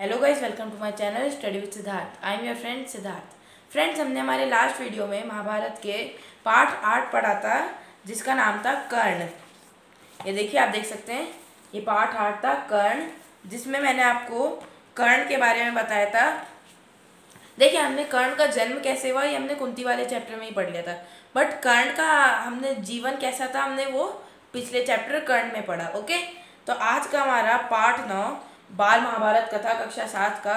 Hello guys, welcome to my channel study with Siddharth. I am your friend Siddharth. Friends, हमने हमारे last video में महाभारत के part 8 पढ़ा था, जिसका नाम था कर्ण। ये देखिए, आप देख सकते हैं, ये पार्ट 8 था कर्ण, जिसमें मैंने आपको कर्ण के बारे में बताया था। देखिए, हमने कर्ण का जन्म कैसे हुआ ये हमने कुंती वाले चैप्टर में ही पढ़ लिया था, बट कर्ण का हमने जीवन कैसा था हमने वो पिछले चैप्टर कर्ण में पढ़ा। ओके, तो आज का हमारा पार्ट 9 बाल महाभारत कथा कक्षा 7 का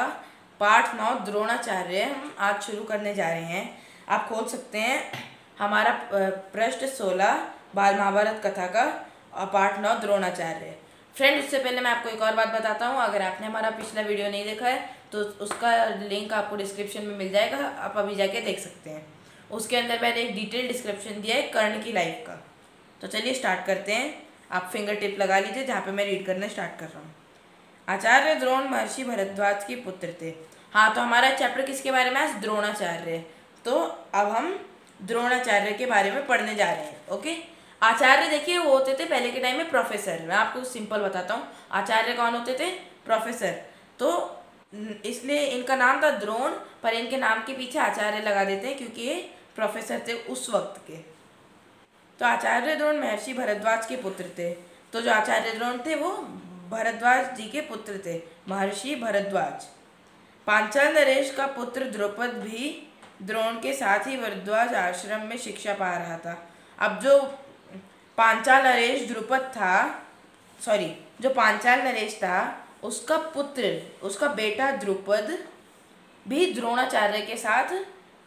पार्ट 9 द्रोणाचार्य हम आज शुरू करने जा रहे हैं। आप खोल सकते हैं हमारा पृष्ठ 16 बाल महाभारत कथा का पार्ट 9 द्रोणाचार्य। फ्रेंड, उससे पहले मैं आपको एक और बात बताता हूँ। अगर आपने हमारा पिछला वीडियो नहीं देखा है तो उसका लिंक आपको डिस्क्रिप्शन में मिल जाएगा, आप अभी जाके देख सकते हैं। उसके अंदर मैंने एक डिटेल डिस्क्रिप्शन दिया है कर्ण की लाइफ का। तो चलिए स्टार्ट करते हैं। आप फिंगर टिप लगा लीजिए जहाँ पे मैं रीड करना स्टार्ट कर रहा हूँ। आचार्य द्रोण महर्षि भरद्वाज के पुत्र थे। हाँ, तो हमारा चैप्टर किसके बारे में आज? द्रोणाचार्य। तो अब हम द्रोणाचार्य के बारे में पढ़ने जा रहे हैं। ओके, आचार्य देखिए वो होते थे पहले के टाइम में प्रोफेसर। मैं आपको सिंपल बताता हूँ, आचार्य कौन होते थे? प्रोफेसर। तो इसलिए इनका नाम था द्रोण, पर इनके नाम के पीछे आचार्य लगा देते हैं क्योंकि ये प्रोफेसर थे उस वक्त के। तो आचार्य द्रोण महर्षि भरद्वाज के पुत्र थे। तो जो आचार्य द्रोण थे वो भरद्वाज जी के पुत्र थे, महर्षि भरद्वाज। पांचाल नरेश का पुत्र द्रुपद भी द्रोण के साथ ही भरद्वाज आश्रम में शिक्षा पा रहा था। अब जो पांचाल नरेश द्रुपद था, जो पांचाल नरेश था उसका पुत्र, उसका बेटा द्रुपद भी द्रोणाचार्य के साथ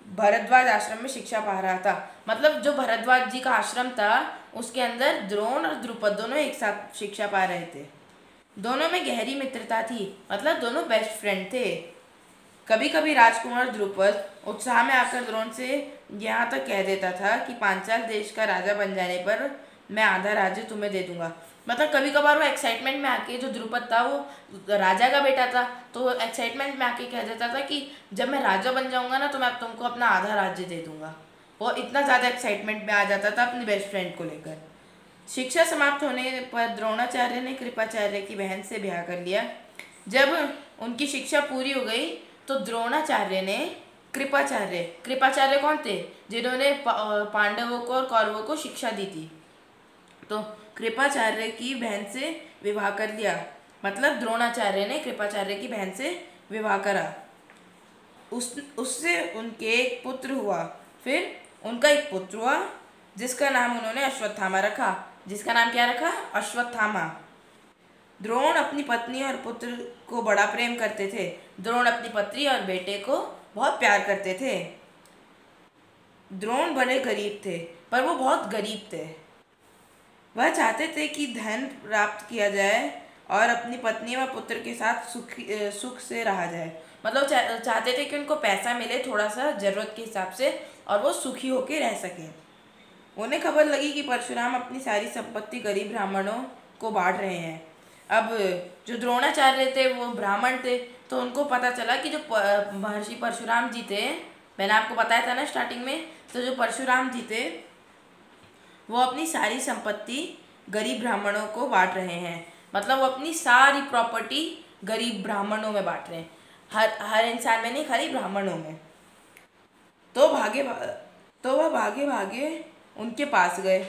भरद्वाज आश्रम में शिक्षा पा रहा था। मतलब जो भरद्वाज जी का आश्रम था उसके अंदर द्रोण और द्रुपद दोनों एक साथ शिक्षा पा रहे थे। दोनों में गहरी मित्रता थी, मतलब दोनों बेस्ट फ्रेंड थे। कभी कभी राजकुमार द्रुपद उत्साह में आकर द्रोण से यहाँ तक कह देता था कि पांचाल देश का राजा बन जाने पर मैं आधा राज्य तुम्हें दे दूंगा। मतलब कभी कभार वो एक्साइटमेंट में आके, जो द्रुपद था वो राजा का बेटा था, तो एक्साइटमेंट में आके कह देता था कि जब मैं राजा बन जाऊंगा ना तो मैं तुमको अपना आधा राज्य दे दूंगा। वो इतना ज़्यादा एक्साइटमेंट में आ जाता था अपने बेस्ट फ्रेंड को लेकर। शिक्षा समाप्त होने पर द्रोणाचार्य ने कृपाचार्य की बहन से ब्याह कर लिया। जब उनकी शिक्षा पूरी हो गई तो द्रोणाचार्य ने कृपाचार्य कौन थे? जिन्होंने पांडवों को और कौरवों को शिक्षा दी थी। तो कृपाचार्य की बहन से विवाह कर लिया। मतलब द्रोणाचार्य ने कृपाचार्य की बहन से विवाह करा। उससे उनके एक पुत्र हुआ। फिर उनका एक पुत्र हुआ जिसका नाम उन्होंने अश्वत्थामा रखा। जिसका नाम क्या रखा? अश्वत्थामा। द्रोण अपनी पत्नी और पुत्र को बड़ा प्रेम करते थे। द्रोण अपनी पत्नी और बेटे को बहुत प्यार करते थे। द्रोण बड़े गरीब थे, पर वो बहुत गरीब थे। वह चाहते थे कि धन प्राप्त किया जाए और अपनी पत्नी व पुत्र के साथ सुख से रहा जाए। मतलब चाहते थे कि उनको पैसा मिले थोड़ा सा ज़रूरत के हिसाब से और वो सुखी होकर रह सकें। उन्हें खबर लगी कि परशुराम अपनी सारी संपत्ति गरीब ब्राह्मणों को बांट रहे हैं। अब जो द्रोणाचार्य थे वो ब्राह्मण थे, तो उनको पता चला कि जो महर्षि परशुराम जी थे, मैंने आपको बताया था ना स्टार्टिंग में, तो जो परशुराम जी थे वो अपनी सारी संपत्ति गरीब ब्राह्मणों को बांट रहे हैं। मतलब वो अपनी सारी प्रॉपर्टी गरीब ब्राह्मणों में बांट रहे हैं, हर इंसान में नहीं, खाली ब्राह्मणों में। तो वह भागे भागे उनके पास गए।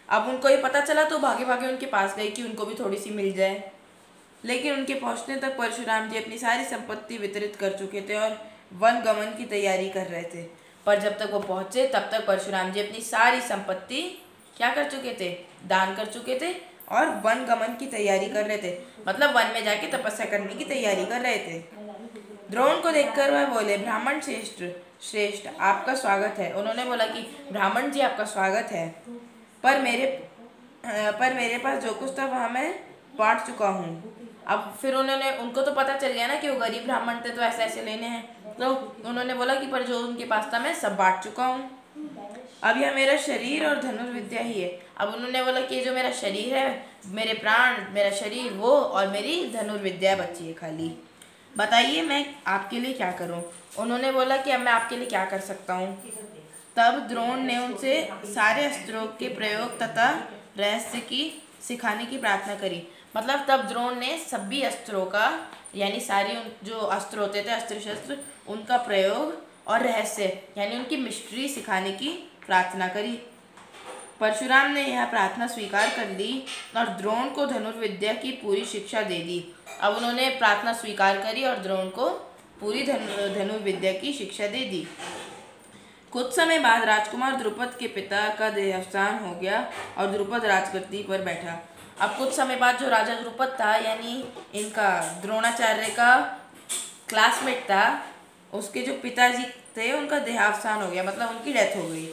अब उनको ये पता चला तो भागे भागे उनके पास गए कि उनको भी थोड़ी सी मिल जाए। लेकिन उनके पहुंचने तक परशुराम जी अपनी सारी संपत्ति वितरित कर चुके थे और वन गमन की तैयारी कर रहे थे। पर जब तक वो पहुंचे तब तक परशुराम जी अपनी सारी संपत्ति क्या कर चुके थे? दान कर चुके थे और वन गमन की तैयारी कर रहे थे। मतलब वन में जाके तपस्या करने की तैयारी कर रहे थे। द्रोण को देखकर वह बोले, ब्राह्मण श्रेष्ठ आपका स्वागत है। उन्होंने बोला कि ब्राह्मण जी आपका स्वागत है, पर मेरे पास जो कुछ था वह मैं बांट चुका हूँ। अब फिर उनको तो पता चल गया ना कि वो गरीब ब्राह्मण थे तो ऐसे ऐसे लेने हैं। तो उन्होंने बोला कि पर जो उनके पास था मैं सब बांट चुका हूँ। अब यह मेरा शरीर और धनुर्विद्या ही है। अब उन्होंने बोला कि जो मेरा शरीर है, मेरे प्राण, मेरा शरीर वो और मेरी धनुर्विद्या बची है खाली। बताइए मैं आपके लिए क्या करूं? उन्होंने बोला कि अब मैं आपके लिए क्या कर सकता हूं। तब द्रोण ने उनसे सारे अस्त्रों के प्रयोग तथा रहस्य की सिखाने की प्रार्थना करी। मतलब तब द्रोण ने सभी अस्त्रों का यानी सारी उन जो अस्त्र होते थे, अस्त्र शस्त्र, उनका प्रयोग और रहस्य यानी उनकी मिस्ट्री सिखाने की प्रार्थना करी। परशुराम ने यह प्रार्थना स्वीकार कर ली और द्रोण को धनुर्विद्या की पूरी शिक्षा दे दी। अब उन्होंने प्रार्थना स्वीकार करी और द्रोण को पूरी धनुर्विद्या की शिक्षा दे दी। कुछ समय बाद राजकुमार द्रुपद के पिता का देहावसान हो गया और द्रुपद राजगद्दी पर बैठा। अब कुछ समय बाद जो राजा द्रुपद था, यानी इनका द्रोणाचार्य का क्लासमेट था, उसके जो पिताजी थे उनका देहावसान हो गया, मतलब उनकी डेथ हो गई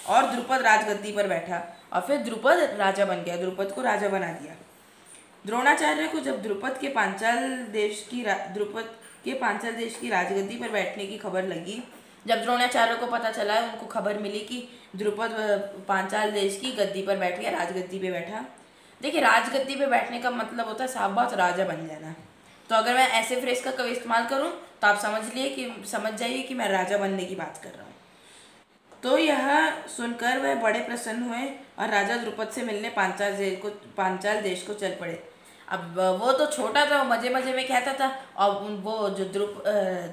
और द्रुपद राजगद्दी पर बैठा और फिर द्रुपद राजा बन गया, द्रुपद को राजा बना दिया। द्रोणाचार्य को जब द्रुपद के पांचाल देश की राजगद्दी पर बैठने की खबर लगी, जब द्रोणाचार्य को पता चला, उनको खबर मिली कि द्रुपद पांचाल देश की गद्दी पर बैठ गया, राजगद्दी पे बैठा। देखिए, राजगद्दी पे बैठने का मतलब होता है साफ बात राजा बन जाना। तो अगर मैं ऐसे फ्रेज का कभी इस्तेमाल करूं तो आप समझ जाइए कि मैं राजा बनने की बात कर रहा हूँ। तो यह सुनकर वह बड़े प्रसन्न हुए और राजा द्रुपद से मिलने पांचाल देश को चल पड़े। अब वो तो छोटा था, मजे मजे में कहता था, और वो जो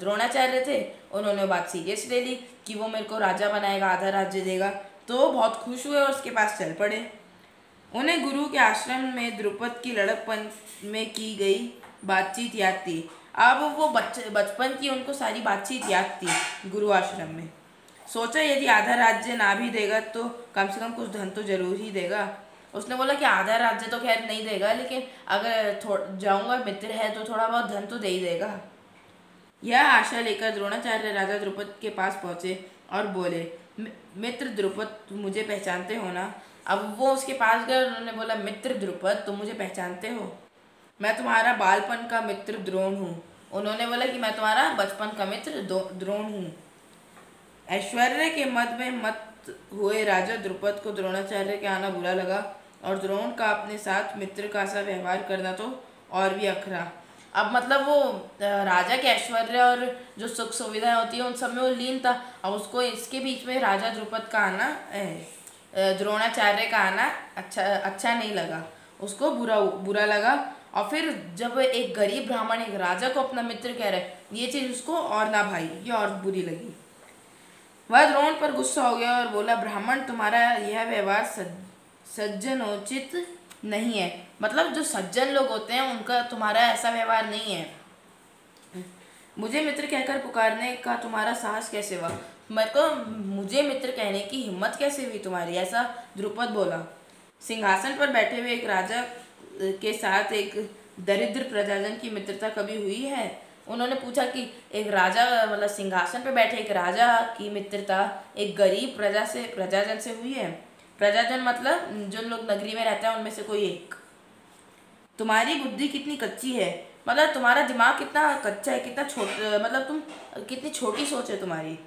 द्रोणाचार्य थे उन्होंने बात सीरियस ले ली कि वो मेरे को राजा बनाएगा, आधा राज्य देगा। तो बहुत खुश हुए और उसके पास चल पड़े। उन्हें गुरु के आश्रम में द्रुपद की लड़कपन में की गई बातचीत याद थी। अब वो बचपन की उनको सारी बातचीत याद थी गुरु आश्रम में। सोचा यदि आधा राज्य ना भी देगा तो कम से कम कुछ धन तो जरूर ही देगा। उसने बोला कि आधा राज्य तो खैर नहीं देगा, लेकिन अगर जाऊंगा, मित्र है तो थोड़ा बहुत धन तो दे ही देगा। यह आशा लेकर द्रोणाचार्य राजा द्रुपद के पास पहुंचे और बोले, मित्र द्रुपद, तुम मुझे पहचानते हो ना? अब वो उसके पास गए, उन्होंने बोला, मित्र द्रुपद, तुम मुझे पहचानते हो? मैं तुम्हारा बालपन का मित्र द्रोण हूँ। उन्होंने बोला कि मैं तुम्हारा बचपन का मित्र द्रोण हूँ। ऐश्वर्य के मद में मत हुए राजा द्रुपद को द्रोणाचार्य के आना बुरा लगा और द्रोण का अपने साथ मित्र का सा व्यवहार करना तो और भी अखरा। अब मतलब वो राजा के ऐश्वर्य और जो सुख सुविधाएं होती है उन सब में वो लीन था। अब उसको इसके बीच में राजा द्रुपद का आना, द्रोणाचार्य का आना अच्छा नहीं लगा, उसको बुरा लगा। और फिर जब एक गरीब ब्राह्मण एक राजा को अपना मित्र कह रहे, ये चीज़ उसको और ना भाई, ये और बुरी लगी। वह द्रोण पर गुस्सा हो गया और बोला, ब्राह्मण, तुम्हारा यह व्यवहार सज्जनोचित नहीं है। मतलब जो सज्जन लोग होते हैं उनका तुम्हारा ऐसा व्यवहार नहीं है। मुझे मित्र कहकर पुकारने का तुम्हारा साहस कैसे हुआ? मुझे मित्र कहने की हिम्मत कैसे हुई तुम्हारी? ऐसा द्रुपद बोला। सिंहासन पर बैठे हुए एक राजा के साथ एक दरिद्र प्रजाजन की मित्रता कभी हुई है? उन्होंने पूछा कि एक राजा, मतलब सिंहासन पर बैठे एक राजा की मित्रता एक गरीब प्रजाजन से हुई है? प्रजाजन मतलब जो लोग नगरी में रहते हैं उनमें से कोई एक। तुम्हारी बुद्धि कितनी कच्ची है, मतलब तुम्हारा दिमाग कितना कच्चा है, कितना छोटा, मतलब तुम कितनी छोटी सोच है तुम्हारी।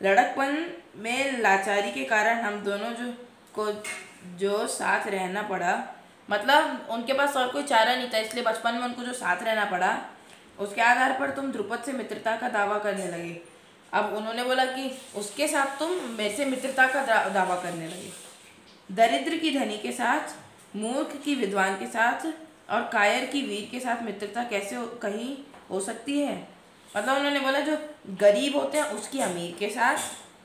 लड़कपन में लाचारी के कारण हम दोनों जो साथ रहना पड़ा, मतलब उनके पास और कोई चारा नहीं था, इसलिए बचपन में उनको जो साथ रहना पड़ा, उसके आधार पर तुम द्रुपद से मित्रता का दावा करने लगे। अब उन्होंने बोला कि उसके साथ तुम मेरे से मित्रता का दावा करने लगे। दरिद्र की धनी के साथ, मूर्ख की विद्वान के साथ और कायर की वीर के साथ मित्रता कैसे कहीं हो सकती है? मतलब उन्होंने बोला जो गरीब होते हैं उसकी अमीर के साथ,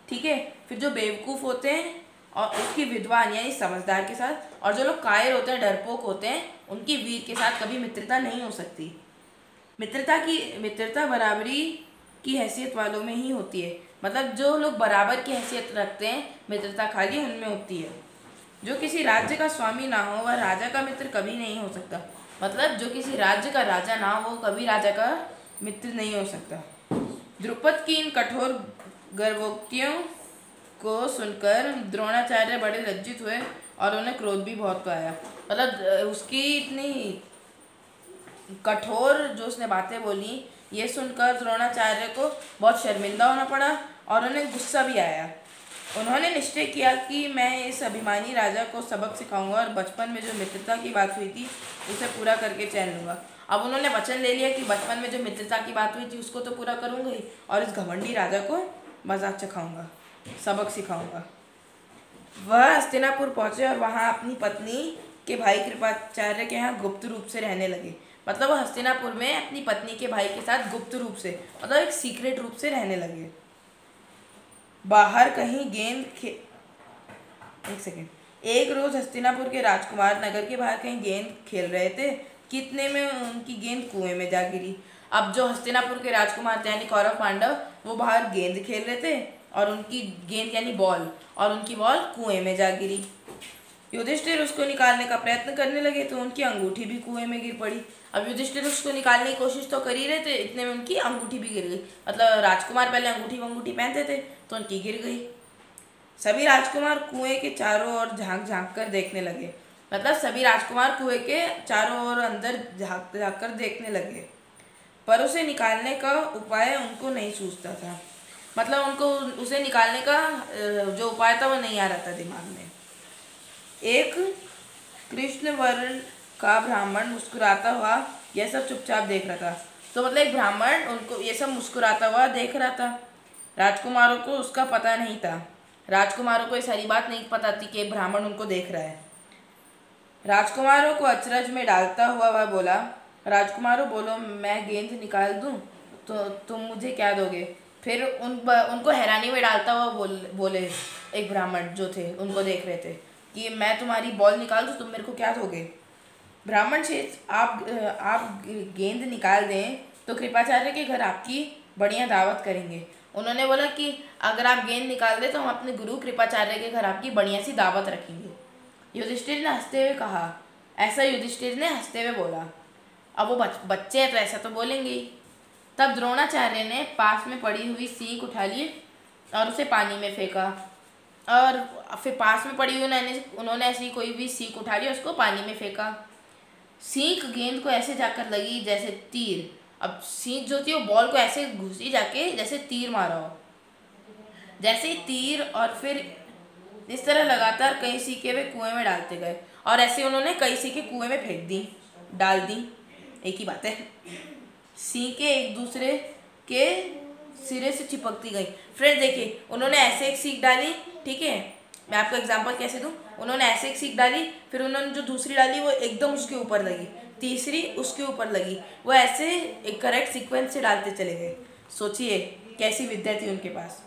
ठीक है, फिर जो बेवकूफ़ होते हैं और उसकी विद्वान यानी समझदार के साथ, और जो लोग कायर होते हैं, डरपोक होते हैं, उनकी वीर के साथ कभी मित्रता नहीं हो सकती। मित्रता बराबरी की हैसियत वालों में ही होती है। मतलब जो लोग बराबर की हैसियत रखते हैं, मित्रता खाली उनमें होती है। जो किसी राज्य का स्वामी ना हो वह राजा का मित्र कभी नहीं हो सकता। मतलब जो किसी राज्य का राजा ना हो वो कभी राजा का मित्र नहीं हो सकता। द्रुपद की इन कठोर गर्भोक्तियों को सुनकर द्रोणाचार्य बड़े लज्जित हुए और उन्हें क्रोध भी बहुत आया। मतलब उसकी इतनी कठोर जो उसने बातें बोली, ये सुनकर द्रोणाचार्य को बहुत शर्मिंदा होना पड़ा और उन्हें गुस्सा भी आया। उन्होंने निश्चय किया कि मैं इस अभिमानी राजा को सबक सिखाऊंगा और बचपन में जो मित्रता की बात हुई थी उसे पूरा करके चैन लूँगा। अब उन्होंने वचन ले लिया कि बचपन में जो मित्रता की बात हुई थी उसको तो पूरा करूँगा ही, और इस घमंडी राजा को मजाक चखाऊँगा, सबक सिखाऊँगा। वह हस्तिनापुर पहुँचे और वहाँ अपनी पत्नी के भाई कृपाचार्य के यहाँ गुप्त रूप से रहने लगे। मतलब वो हस्तिनापुर में अपनी पत्नी के भाई के साथ गुप्त रूप से, मतलब एक सीक्रेट रूप से रहने लगे। बाहर कहीं एक सेकेंड। एक रोज हस्तिनापुर के राजकुमार नगर के बाहर कहीं गेंद खेल रहे थे कि इतने में उनकी गेंद कुएं में जा गिरी। अब जो हस्तिनापुर के राजकुमार थे यानी कौरव पांडव, वो बाहर गेंद खेल रहे थे और उनकी गेंद यानी बॉल, और उनकी बॉल कुएं में जा गिरी। युधिष्ठिर उसको निकालने का प्रयत्न करने लगे तो उनकी अंगूठी भी कुएं में गिर पड़ी। अब युधिष्ठिर उसको निकालने की कोशिश तो कर ही रहे थे, इतने में उनकी अंगूठी भी गिर गई। मतलब राजकुमार पहले अंगूठी पहनते थे तो उनकी गिर गई। सभी राजकुमार कुएं के चारों ओर झांक झांक कर देखने लगे। मतलब सभी राजकुमार कुएं के चारों ओर अंदर झांक झांक कर देखने लगे, पर उसे निकालने का उपाय उनको नहीं सूझता था। मतलब उनको उसे निकालने का जो उपाय था वो नहीं आ रहा था दिमाग में। एक कृष्ण वर्ण का ब्राह्मण मुस्कुराता हुआ यह सब चुपचाप देख रहा था। तो मतलब एक ब्राह्मण उनको ये सब मुस्कुराता हुआ देख रहा था। राजकुमारों को उसका पता नहीं था। राजकुमारों को ये सारी बात नहीं पता थी कि ब्राह्मण उनको देख रहा है। राजकुमारों को अचरज में डालता हुआ वह बोला, राजकुमारों बोलो, मैं गेंद निकाल दूं तो तुम मुझे क्या दोगे? फिर उनको हैरानी में डालता हुआ बोले एक ब्राह्मण जो थे उनको देख रहे थे कि मैं तुम्हारी बॉल निकाल दूं, तुम मेरे को क्या दोगे? ब्राह्मण शेष, आप गेंद निकाल दें तो कृपाचार्य के घर आपकी बढ़िया दावत करेंगे। उन्होंने बोला कि अगर आप गेंद निकाल दें तो हम अपने गुरु कृपाचार्य के घर आपकी बढ़िया सी दावत रखेंगे। युधिष्ठिर ने हंसते हुए कहा। ऐसा युधिष्ठिर ने हंसते हुए बोला। अब वो बच्चे हैं तो ऐसा तो बोलेंगे ही। तब द्रोणाचार्य ने पास में पड़ी हुई सीख उठा ली और उसे पानी में फेंका, और फिर पास में पड़ी हुई उन्होंने ऐसी कोई भी सीख उठा ली, उसको पानी में फेंका। सीख गेंद को ऐसे जाकर लगी जैसे तीर। अब सीख जो थी वो बॉल को ऐसे घुसी जाके जैसे तीर मारा हो, जैसे ही तीर, और फिर इस तरह लगातार कई सीखे वे कुएं में डालते गए, और ऐसे उन्होंने कई सीखे कुएं में फेंक दी, डाल दी, एक ही बात है। सीखें एक दूसरे के सिरे से चिपकती गई। फ्रेंड्स देखिए, उन्होंने ऐसे एक सीख डाली, ठीक है, मैं आपको एग्जांपल कैसे दूं। उन्होंने ऐसे एक सीख डाली, फिर उन्होंने जो दूसरी डाली वो एकदम उसके ऊपर लगी, तीसरी उसके ऊपर लगी, वो ऐसे एक करेक्ट सीक्वेंस से डालते चले गए। सोचिए कैसी विद्या थी उनके पास,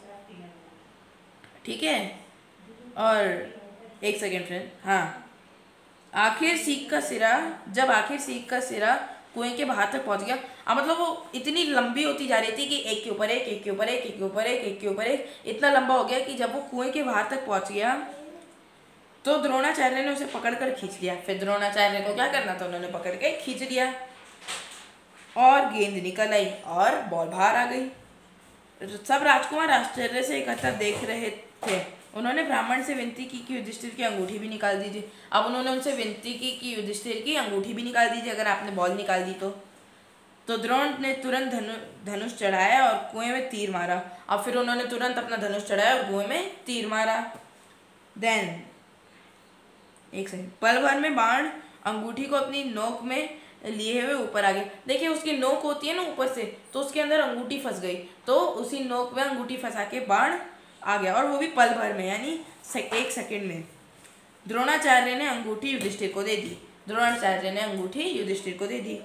ठीक है। और एक सेकेंड फ्रेंड, हाँ, आखिर सीख का सिरा कुएं के बाहर तक पहुंच गया। अब मतलब वो इतनी लंबी होती जा रही थी कि एक के ऊपर एक, एक के ऊपर एक, एक के ऊपर एक, एक के ऊपर एक, इतना लंबा हो गया कि जब वो कुएं के बाहर तक पहुंच गया तो द्रोणाचार्य ने उसे पकड़कर खींच लिया। फिर द्रोणाचार्य को क्या करना था, उन्होंने पकड़ के खींच लिया और गेंद निकल आई और बॉल बाहर आ गई। सब राजकुमार आश्चर्य से इकट्ठा देख रहे थे। उन्होंने ब्राह्मण से विनती की कि युधिष्ठिर की अंगूठी भी निकाल दीजिए। अब उन्होंने उनसे विनती की कि युधिष्ठिर की अंगूठी भी निकाल दीजिए अगर आपने बॉल निकाल दी तो द्रोण ने तुरंत धनुष चढ़ाया और कुएं में तीर मारा। अब फिर उन्होंने तुरंत अपना धनुष चढ़ाया और कुएं में तीर मारा। देन एक सेकंड, पल भर में बाण अंगूठी को अपनी नोक में लिए हुए ऊपर आ गए। देखिए उसकी नोक होती है ना ऊपर से, तो उसके अंदर अंगूठी फंस गई, तो उसी नोक में अंगूठी फंसा के बाण आ गया, और वो भी पल भर में, यानी एक सेकंड में। द्रोणाचार्य ने अंगूठी युधिष्ठिर को दे दी।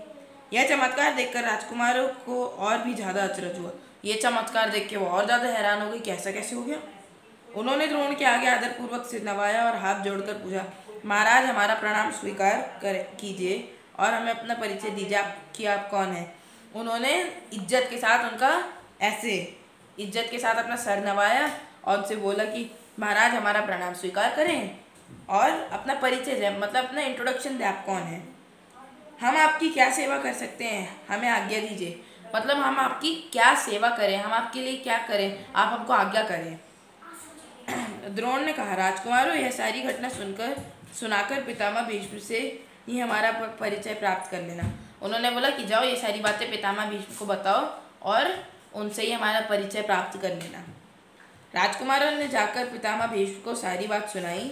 यह चमत्कार देखकर राजकुमारों को और भी ज्यादा अचरज हुआ। यह चमत्कार देख के वो और ज्यादा हैरान हो गई कि ऐसा कैसे हो गया। उन्होंने द्रोण के आगे आदरपूर्वक सिर नवाया और हाथ जोड़कर पूछा, महाराज हमारा प्रणाम स्वीकार कीजिए और हमें अपना परिचय दीजिए कि आप कौन हैं। उन्होंने इज्जत के साथ अपना सर नवाया और उनसे बोला कि महाराज हमारा प्रणाम स्वीकार करें और अपना परिचय दें, मतलब अपना इंट्रोडक्शन दें, आप कौन हैं, हम आपकी क्या सेवा कर सकते हैं, हमें आज्ञा दीजिए। मतलब हम आपकी क्या सेवा करें, हम आपके लिए क्या करें, आप हमको आज्ञा करें। द्रोण ने कहा, राजकुमारों यह सारी घटना सुनाकर पितामह भीष्म से ही हमारा परिचय प्राप्त कर लेना। उन्होंने बोला कि जाओ ये सारी बातें पितामह भीष्म को बताओ और उनसे ही हमारा परिचय प्राप्त कर लेना। राजकुमारों ने जाकर पितामह भीष्म को सारी बात सुनाई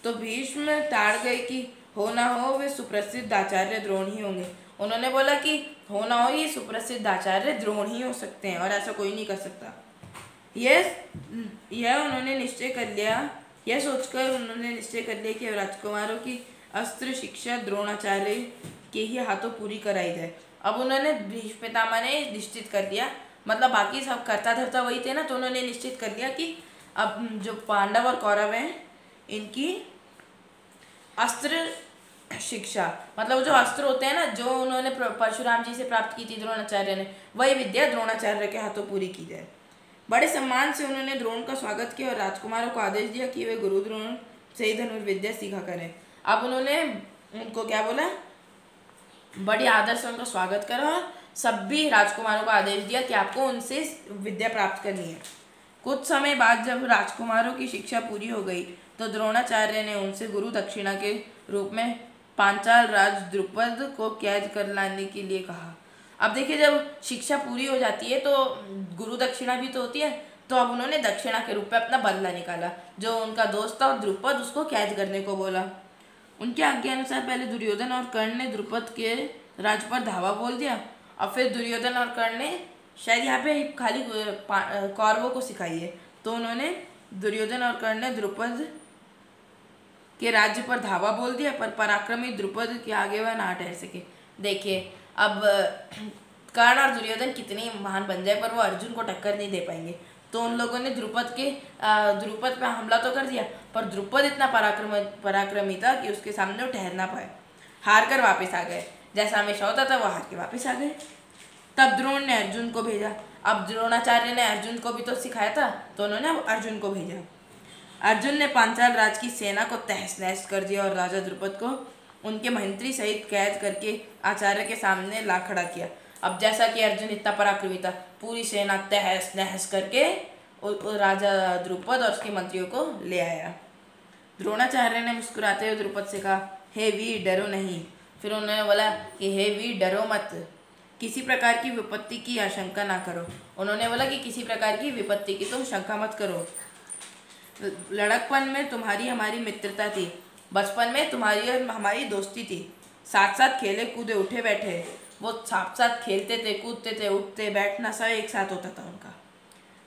तो भीष्म ताड़ गए कि हो ना हो वे सुप्रसिद्ध आचार्य द्रोण ही होंगे। उन्होंने बोला कि हो ना हो ये सुप्रसिद्ध आचार्य द्रोण ही हो सकते हैं और ऐसा कोई नहीं कर सकता। यह सोचकर उन्होंने निश्चय कर लिया कि राजकुमारों की अस्त्र शिक्षा द्रोणाचार्य के ही हाथों पूरी कराई जाए। अब उन्होंने भीष्म पितामह ने निश्चित कर दिया, मतलब बाकी सब करता धरता वही थे ना, तो उन्होंने निश्चित कर दिया कि अब जो पांडव और कौरव हैं इनकी अस्त्र शिक्षा, मतलब जो अस्त्र होते हैं ना, जो उन्होंने परशुराम जी से प्राप्त की थी द्रोणाचार्य ने, वही विद्या द्रोणाचार्य के हाथों पूरी की जाए। बड़े सम्मान से उन्होंने द्रोण का स्वागत किया और राजकुमारों को आदेश दिया कि वे गुरु द्रोण से ही धनुर्विद्या सीखा करें। अब उन्होंने उनको क्या बोला, बड़ी आदर से उनका स्वागत करा और सभी राजकुमारों को आदेश दिया कि आपको उनसे विद्या प्राप्त करनी है। कुछ समय बाद जब राजकुमारों की शिक्षा पूरी हो गई तो द्रोणाचार्य ने उनसे गुरु दक्षिणा के रूप में पांचाल राज द्रुपद को कैद कर लाने के लिए कहा। अब देखिए, जब शिक्षा पूरी हो जाती है तो गुरु दक्षिणा भी तो होती है, तो अब उन्होंने दक्षिणा के रूप में अपना बदला निकाला। जो उनका दोस्त था द्रुपद, उसको कैद करने को बोला। उनके आज्ञा अनुसार पहले दुर्योधन और कर्ण ने द्रुपद के राज पर धावा बोल दिया और फिर दुर्योधन और कर्ण ने, शायद यहाँ पे खाली कौरवों को सिखाई है, तो उन्होंने दुर्योधन और कर्ण ने द्रुपद के राज्य पर धावा बोल दिया, पर पराक्रमी द्रुपद के आगे वह ना ठहर सके। देखिए, अब कर्ण और दुर्योधन कितनी महान बन जाए पर वो अर्जुन को टक्कर नहीं दे पाएंगे, तो उन लोगों ने द्रुपद पे हमला तो कर दिया, पर द्रुपद इतना पराक्रमी था कि उसके सामने वो ठहर ना पाए, हार कर वापस आ गए। जैसा हमेशा होता था वो हार के वापस आ गए। तब द्रोण ने अर्जुन को भेजा। अब द्रोणाचार्य ने अर्जुन को भी तो सिखाया था, तो उन्होंने अब अर्जुन को भेजा। अर्जुन ने पांचाल राज की सेना को तहस नहस कर दिया और राजा द्रुपद को उनके मंत्री सहित कैद करके आचार्य के सामने ला खड़ा किया। अब जैसा कि अर्जुन इतना पराक्रमी था, पूरी सेना तहस नहस करके राजा द्रुपद और उसके मंत्रियों को ले आया। द्रोणाचार्य ने मुस्कुराते हुए द्रुपद से कहा, हे वीर डरो नहीं। फिर उन्होंने बोला कि हे वीर डरो मत, किसी प्रकार की विपत्ति की आशंका ना करो। उन्होंने बोला कि किसी प्रकार की विपत्ति की तुम शंका मत करो। लड़कपन में तुम्हारी हमारी मित्रता थी, बचपन में तुम्हारी और हमारी दोस्ती थी, साथ साथ खेले कूदे उठे बैठे, वो साथ साथ खेलते थे, कूदते थे, उठते बैठना सब एक साथ होता था उनका।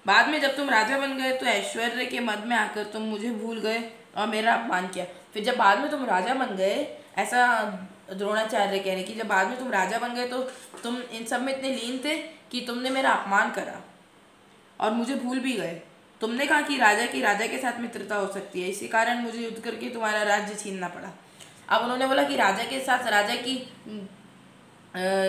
बाद में जब तुम राजा बन गए तो ऐश्वर्य के मद में आकर तुम मुझे भूल गए और मेरा अपमान किया। फिर जब बाद में तुम राजा बन गए, ऐसा द्रोणाचार्य कह रहे कि जब बाद में तुम राजा बन गए तो तुम इन सब में इतने लीन थे कि तुमने मेरा अपमान करा और मुझे भूल भी गए। तुमने कहा कि राजा के साथ मित्रता हो सकती है, इसी कारण मुझे युद्ध करके तुम्हारा राज्य छीनना पड़ा। अब उन्होंने बोला कि राजा के साथ राजा की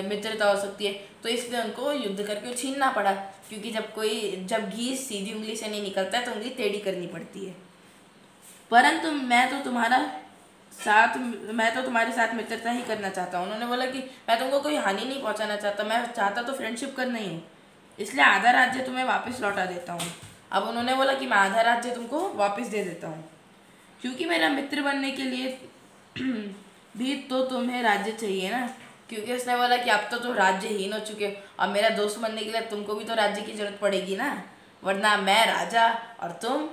मित्रता हो सकती है, तो इसलिए उनको युद्ध करके छीनना पड़ा, क्योंकि जब घी सीधी उंगली से नहीं निकलता है तो उंगली टेढ़ी करनी पड़ती है। परंतु मैं तो तुम्हारे साथ मित्रता ही करना चाहता हूँ। उन्होंने बोला कि मैं तुमको कोई हानि नहीं पहुँचाना चाहता, मैं चाहता तो फ्रेंडशिप करना ही हूँ, इसलिए आधा राज्य तुम्हें वापस लौटा देता हूँ। अब उन्होंने बोला कि मैं आधा राज्य तुमको वापस दे देता हूँ, क्योंकि मेरा मित्र बनने के लिए भी तो तुम्हें राज्य चाहिए ना। क्योंकि उसने बोला कि अब तो तुम राज्यहीन हो चुके हो और मेरा दोस्त बनने के लिए तुमको भी तो राज्य की जरूरत पड़ेगी ना, वरना मैं राजा और तुम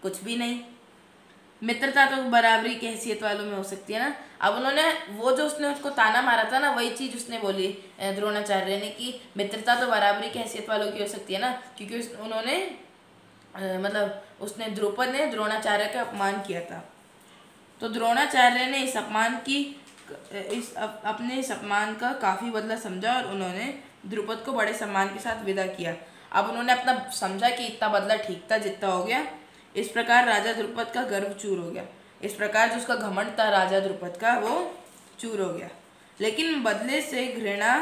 कुछ भी नहीं। मित्रता तो बराबरी की हैसियत वालों में हो सकती है ना। अब उन्होंने उसने उसको ताना मारा था ना, वही चीज़ उसने बोली द्रोणाचार्य ने कि मित्रता तो बराबरी की हैसियत वालों की हो सकती है ना, क्योंकि उन्होंने उसने द्रुपद ने द्रोणाचार्य का अपमान किया था। तो द्रोणाचार्य ने अपने इस अपमान का काफ़ी बदला समझा और उन्होंने द्रुपद को बड़े सम्मान के साथ विदा किया। अब उन्होंने अपना समझा कि इतना बदला ठीक था जितना हो गया। इस प्रकार राजा द्रुपद का गर्व चूर हो गया। इस प्रकार जो उसका घमंड था राजा द्रुपद का, वो चूर हो गया। लेकिन बदले से घृणा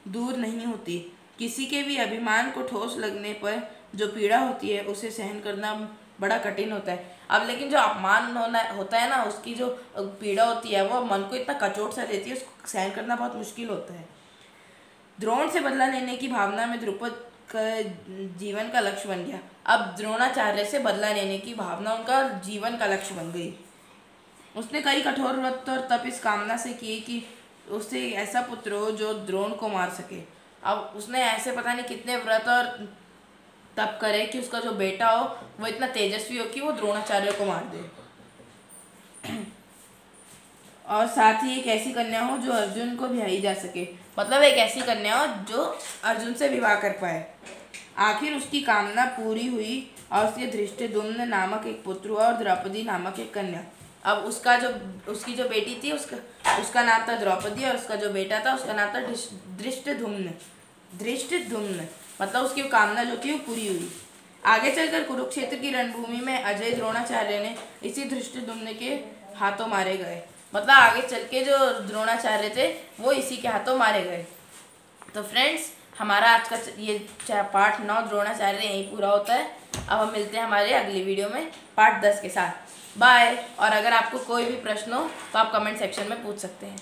दूर नहीं होती। किसी के भी अभिमान को ठोस लगने पर जो पीड़ा होती है उसे सहन करना बड़ा कठिन होता है। अब लेकिन जो अपमान होता है ना, उसकी जो पीड़ा होती है वो मन को इतना कचोट सा देती है, उसको सहन करना बहुत मुश्किल होता है। द्रोण से बदला लेने की भावना में द्रुपद का जीवन का लक्ष्य बन गया। अब द्रोणाचार्य से बदला लेने की भावना उनका जीवन का लक्ष्य बन गई। उसने कई कठोर व्रत और तप इस कामना से किए कि उससे एक ऐसा पुत्र हो जो द्रोण को मार सके। अब उसने ऐसे पता नहीं कितने व्रत और तप करे कि उसका जो बेटा हो वो इतना तेजस्वी हो कि वो द्रोणाचार्य को मार दे, और साथ ही एक ऐसी कन्या हो जो अर्जुन को ब्याही जा सके, मतलब एक ऐसी कन्या हो जो अर्जुन से विवाह कर पाए। आखिर उसकी कामना पूरी हुई और उसके धृष्टद्युम्न नामक एक पुत्र हुआ और द्रौपदी नामक एक कन्या। अब उसकी जो बेटी थी उसका नाम था द्रौपदी, और उसका जो बेटा था उसका नाम था धृष्टद्युम्न। धृष्टद्युम्न मतलब उसकी कामना जो थी वो पूरी हुई। आगे चलकर कुरुक्षेत्र की रणभूमि में अजय द्रोणाचार्य ने इसी धृष्टद्युम्न के हाथों मारे गए। मतलब आगे चल के जो द्रोणाचार्य थे वो इसी के हाथों मारे गए। तो फ्रेंड्स, हमारा आज का ये पार्ट 9 द्रोणाचार्य यहीं पूरा होता है। अब हम मिलते हैं हमारे अगली वीडियो में पार्ट 10 के साथ। बाय। और अगर आपको कोई भी प्रश्न हो तो आप कमेंट सेक्शन में पूछ सकते हैं।